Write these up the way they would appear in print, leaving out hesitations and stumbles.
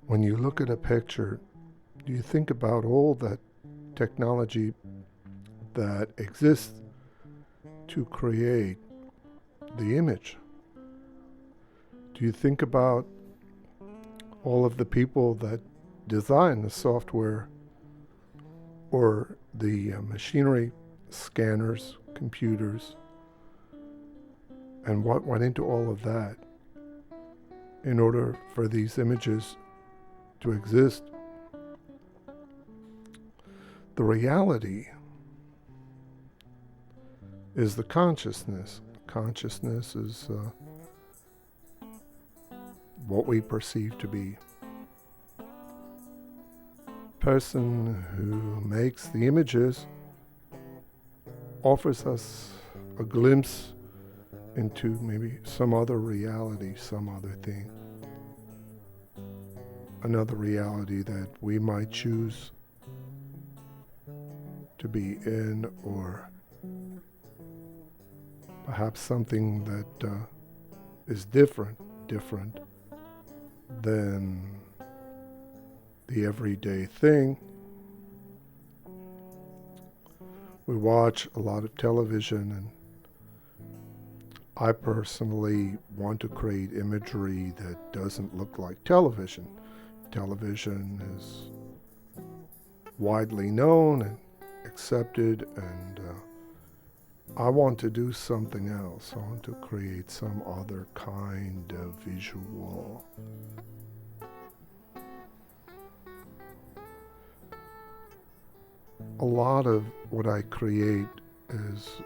When you look at a picture, do you think about all that technology that exists to create the image? Do you think about all of the people that design the software or the machinery, scanners, computers, and what went into all of that in order for these images to exist? The reality is the consciousness. Consciousness is what we perceive to be. Person who makes the images offers us a glimpse into maybe some other reality, some other thing. Another reality that we might choose to be in, or perhaps something that is different than the everyday thing. We watch a lot of television, and I personally want to create imagery that doesn't look like television. Television is widely known and accepted, and I want to do something else. I want to create some other kind of visual. A lot of what I create is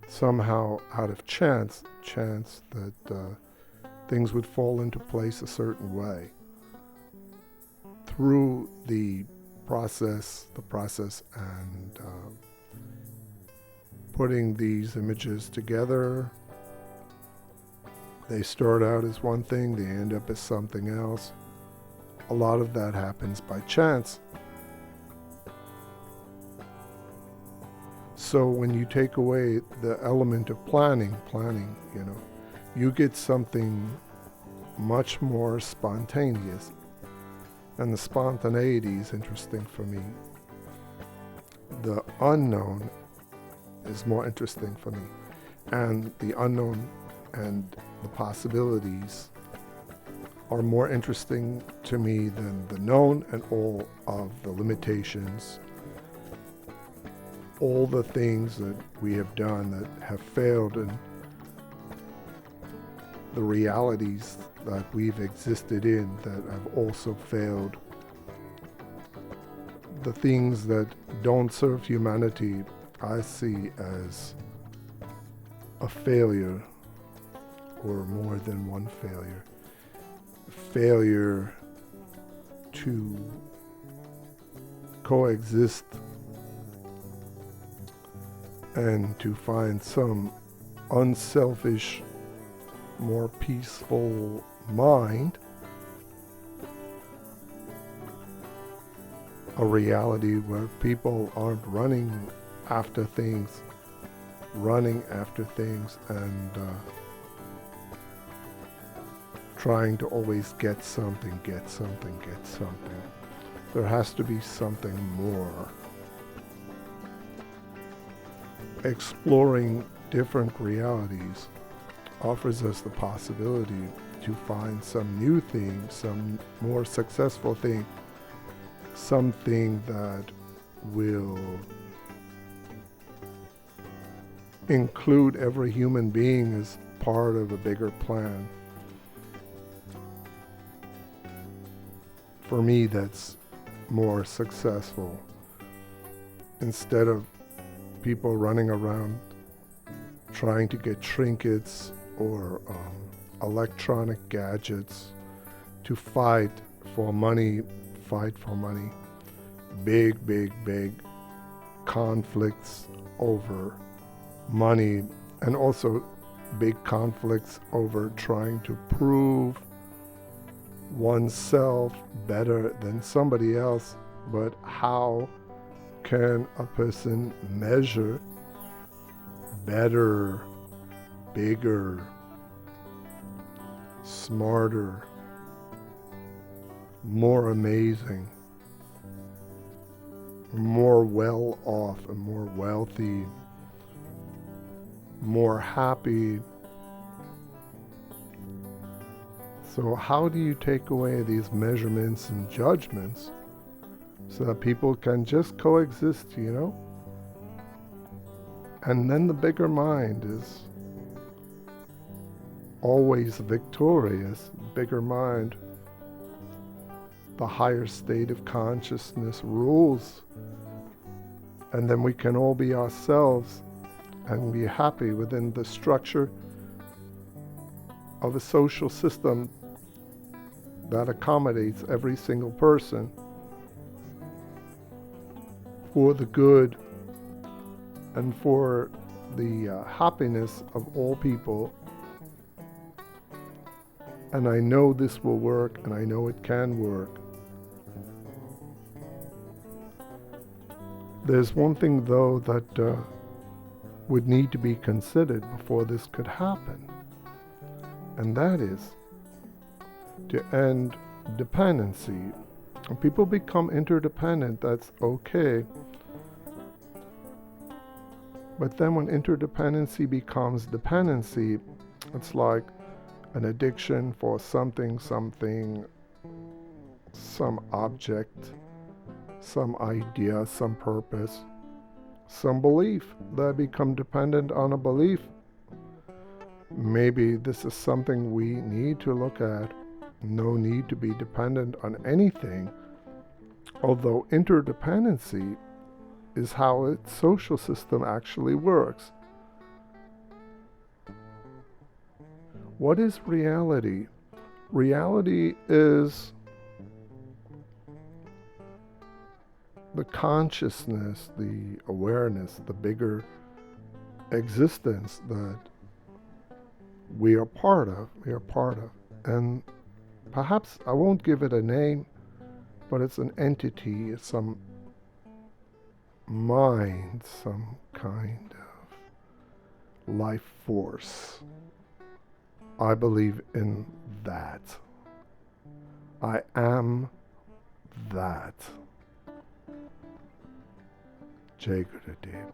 somehow out of chance that things would fall into place a certain way. Through the process and putting these images together, they start out as one thing, they end up as something else. A lot of that happens by chance. So when you take away the element of planning, you get something much more spontaneous. And the spontaneity is interesting for me. The unknown is more interesting for me. And the unknown and the possibilities are more interesting to me than the known and all of the limitations, all the things that we have done that have failed, and the realities that we've existed in that have also failed. The things that don't serve humanity, I see as a failure, or more than one failure. Failure to coexist and to find some unselfish, more peaceful mind, a reality where people aren't running after things and trying to always get something. There has to be something more. Exploring different realities offers us the possibility to find some new thing, some more successful thing, something that will include every human being as part of a bigger plan. For me, that's more successful. Instead of people running around trying to get trinkets or electronic gadgets to fight for money, big conflicts over money, and also big conflicts over trying to prove oneself better than somebody else. But how can a person measure better, bigger, smarter, more amazing, more well off and more wealthy, more happy. So how do you take away these measurements and judgments so that people can just coexist, And then the bigger mind is always victorious. Bigger mind, the higher state of consciousness rules. And then we can all be ourselves and be happy within the structure of a social system that accommodates every single person for the good and for the happiness of all people. And I know this will work, and I know it can work. There's one thing, though, that would need to be considered before this could happen, and that is to end dependency. When people become interdependent, that's okay. But then when interdependency becomes dependency, it's like an addiction for something, some object, some idea, some purpose, some belief. They become dependent on a belief. Maybe this is something we need to look at. No need to be dependent on anything, although interdependency is how a social system actually works. What is reality? Reality is the consciousness, the awareness, the bigger existence that we are part of. And perhaps I won't give it a name, but it's an entity, it's some mind, some kind of life force. I believe in that. I am that. Jai Gurudev.